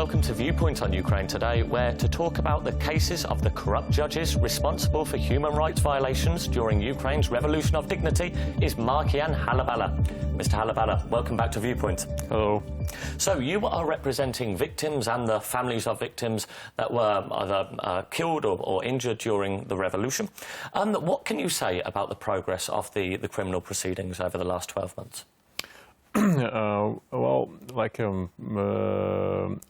welcome to Viewpoint on Ukraine today, where to talk about the cases of the corrupt judges responsible for human rights violations during Ukraine's revolution of dignity is Markiyan Halabala. Mr. Halabala, welcome back to Viewpoint. Hello. So you are representing victims and the families of victims that were either killed or injured during the revolution. What can you say about the progress of the criminal proceedings over the last 12 months? Well,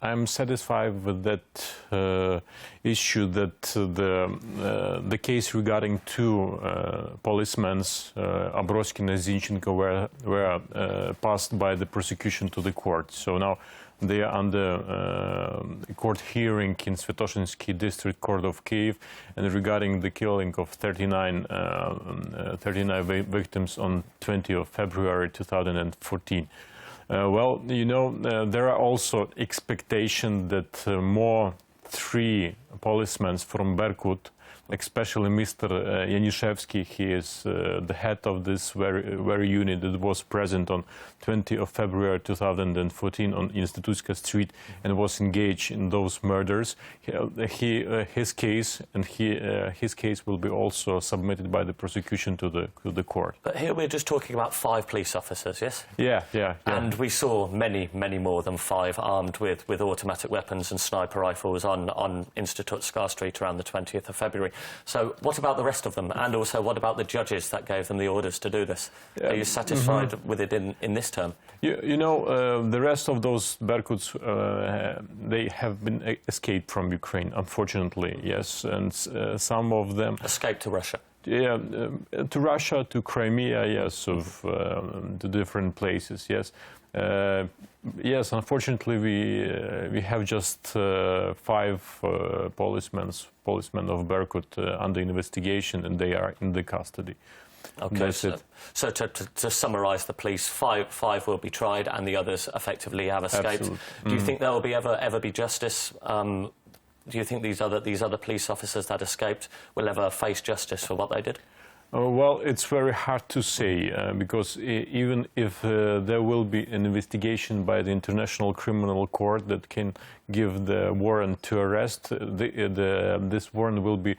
I'm satisfied with that issue that the case regarding two policemen, Abroskin and Zinchenko, were passed by the prosecution to the court. So now they are under court hearing in Svetoshinsky District Court of Kiev, and regarding the killing of 39 victims on 20th of February 2014. Well, you know, there are also expectations that more three policemen from Berkut, especially Mr. Yanishevsky, he is the head of this very unit that was present on 20th of February 2014 on Institutska Street and was engaged in those murders. His case will be also submitted by the prosecution to the court. But here we're just talking about 5 police officers, yes? Yeah. And we saw many more than 5 armed with automatic weapons and sniper rifles on Institutska Street around the 20th of February. So what about the rest of them? And also, what about the judges that gave them the orders to do this? Are you satisfied with it in this term? You know, the rest of those Berkuts, they have been escaped from Ukraine, unfortunately, yes. And some of them... Escaped to Russia? Yeah, to Russia, to Crimea, yes, to different places, yes. Yes, unfortunately, we have just 5 policemen of Berkut under investigation, and they are in the custody. Okay, so to summarise the police, 5 will be tried, and the others effectively have escaped. Absolutely. Do you think there will be ever be justice? Do you think these other police officers that escaped will ever face justice for what they did? Well, it's very hard to say, because even if there will be an investigation by the International Criminal Court that can give the warrant to arrest, this warrant will be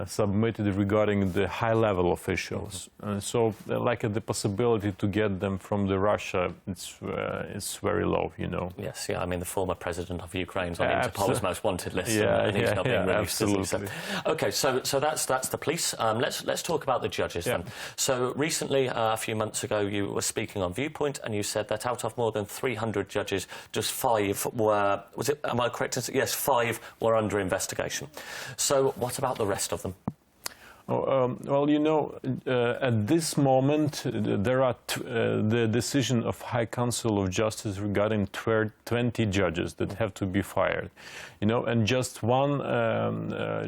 submitted regarding the high-level officials. So, the possibility to get them from Russia, it's very low, you know. Yes, yeah. I mean, the former president of Ukraine is on Interpol's most wanted list, yeah, and he's not being released. Absolutely. Okay, so that's the police. Let's talk about the judges then. So recently, a few months ago, you were speaking on Viewpoint, and you said that out of more than 300 judges, just 5 were. Was it? Am I correct? Yes, 5 were under investigation. So what about the rest of them? Well, you know, at this moment, there are the decision of High Council of Justice regarding 20 judges that have to be fired. You know, and just one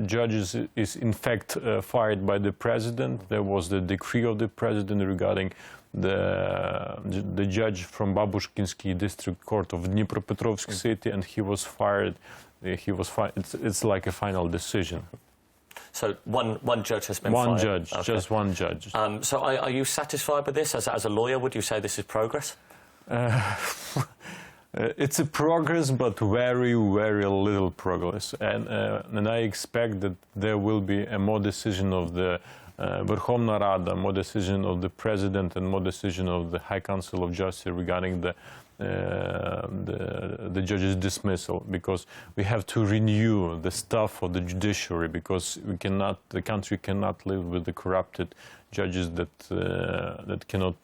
judge is in fact fired by the president. There was the decree of the president regarding the judge from Babushkinsky District Court of Dnipropetrovsk City, and he was fired. It's like a final decision. So one judge has been fired? One judge, okay. Just one judge. So are you satisfied with this? As a lawyer, would you say this is progress? It's a progress, but very little progress. And I expect that there will be a more decision of the Verkhovna Rada, more decision of the president, and more decision of the High Council of Justice regarding the judge's dismissal, because we have to renew the staff of the judiciary, because the country cannot live with the corrupted judges that cannot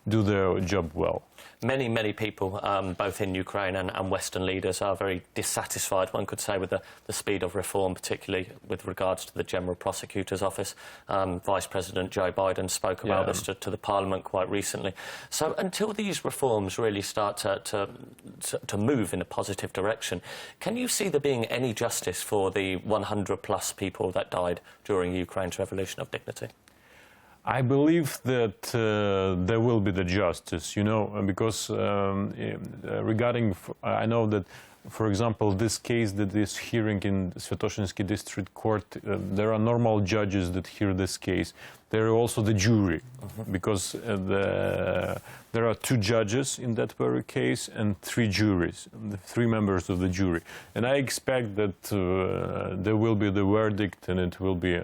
do their job well. Many people, both in Ukraine and Western leaders, are very dissatisfied, one could say, with the speed of reform, particularly with regards to the General Prosecutor's Office. Vice President Joe Biden spoke about this to the Parliament quite recently. So until these reforms really start to move in a positive direction, can you see there being any justice for the 100+ people that died during Ukraine's revolution of dignity? I believe that there will be the justice, you know, because regarding, I know that for example, this case that is hearing in Svetoshinsky District Court, there are normal judges that hear this case. There are also the jury, because there are 2 judges in that very case and 3 juries, 3 members of the jury. And I expect that there will be the verdict, and it will be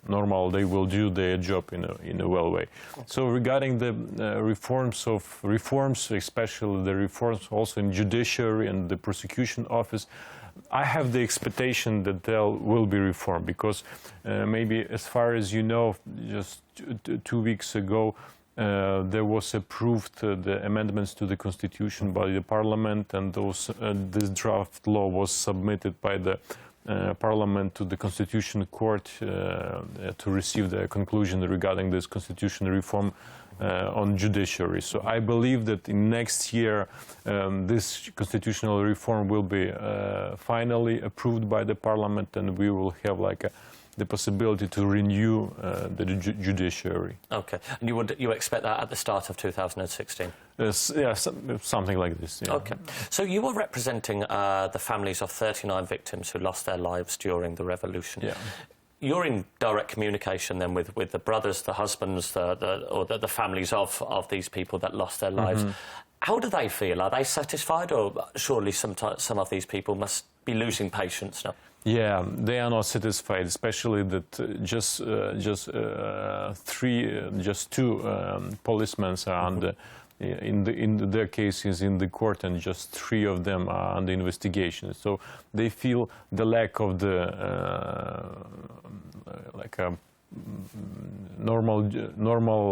normal. They will do their job in a well way. So regarding the reforms, especially the reforms also in judiciary and the prosecution office, I have the expectation that there will be reform, because maybe, as far as you know, just 2 weeks ago, there was approved the amendments to the constitution by the parliament, and this draft law was submitted by the parliament to the constitutional court to receive the conclusion regarding this constitutional reform on judiciary. So I believe that in next year this constitutional reform will be finally approved by the parliament, and we will have the possibility to renew the judiciary. Okay, and you expect that at the start of 2016? Yeah, something like this. Yeah. Okay, so you were representing the families of 39 victims who lost their lives during the revolution. Yeah. You're in direct communication then with the brothers, the husbands, the families of these people that lost their lives. How do they feel? Are they satisfied, or surely some of these people must be losing patience now? Yeah, they are not satisfied, especially that just 2 policemen are under, in their cases in the court, and just 3 of them are under investigation. So they feel the lack of the normal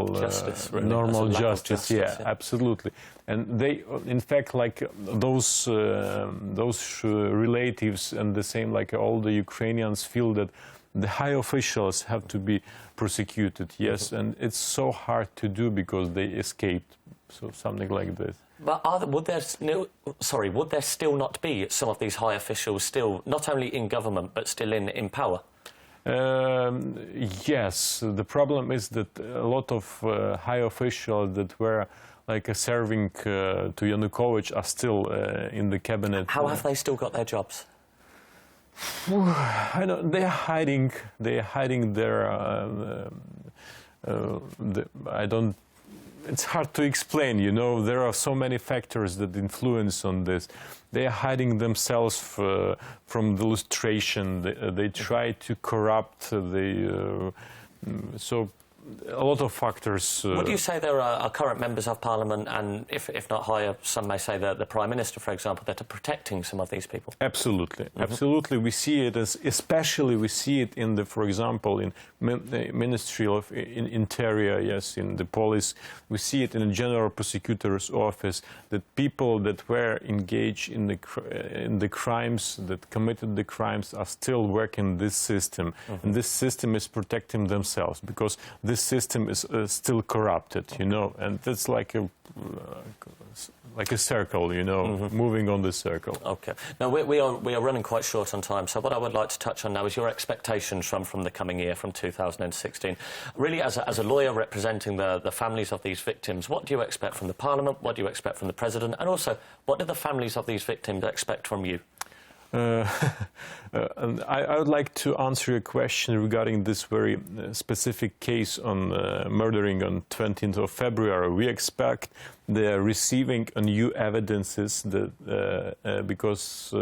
justice, really, normal justice. Yeah, absolutely. And they, in fact, those relatives, and the same all the Ukrainians, feel that the high officials have to be prosecuted. Yes, and it's so hard to do because they escaped. So something like this. But would there still not be some of these high officials still not only in government but still in power? Yes, the problem is that a lot of high officials that were serving to Yanukovych are still in the cabinet. How have they still got their jobs? I don't. They are hiding. They are hiding their. I don't. It's hard to explain. You know, there are so many factors that influence on this. They are hiding themselves from the illustration. They try to corrupt. So a lot of factors. Would you say there are current members of parliament, and if not higher, some may say the prime minister, for example, that are protecting some of these people? Absolutely, absolutely. We see it especially we see it in for example, in the Ministry of Interior, yes, in the police. We see it in the General Prosecutor's office, that people that were engaged in the crimes, that committed the crimes, are still working this system, and this system is protecting themselves because this system is still corrupted, you know, and it's like a circle, you know, moving on the circle. Okay. Now, we are running quite short on time, so what I would like to touch on now is your expectations from the coming year, from 2016. Really, as a lawyer representing the families of these victims, what do you expect from the Parliament? What do you expect from the President? And also, what do the families of these victims expect from you? And I would like to answer your question regarding this very specific case on murdering on 20th of February. We expect the receiving new evidences that, because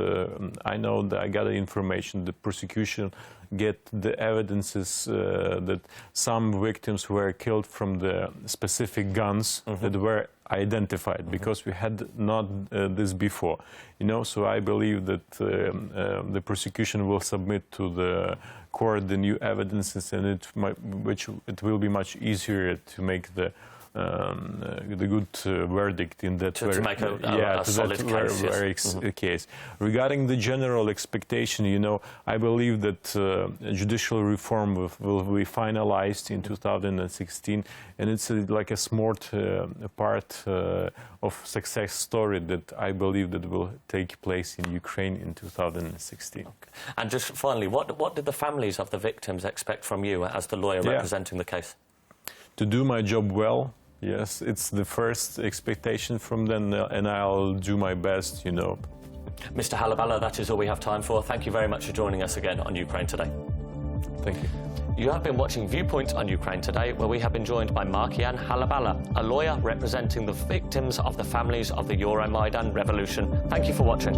I know that I got the information, the prosecution get the evidences that some victims were killed from the specific guns that were identified, because we had not this before, you know. So I believe that the prosecution will submit to the court the new evidences, and it will be much easier to make the good verdict in that solid case. Regarding the general expectation, you know, I believe that judicial reform will be finalized in 2016, and it's like a smart part of success story that I believe that will take place in Ukraine in 2016. Okay. And just finally, what did the families of the victims expect from you as the lawyer representing the case? To do my job well, Yes, it's the first expectation from them, and I'll do my best, you know. Mr. Halabala, that is all we have time for. Thank you very much for joining us again on Ukraine Today. Thank you. You have been watching Viewpoint on Ukraine Today, where we have been joined by Markiyan Halabala, a lawyer representing the victims of the families of the Euromaidan revolution. Thank you for watching.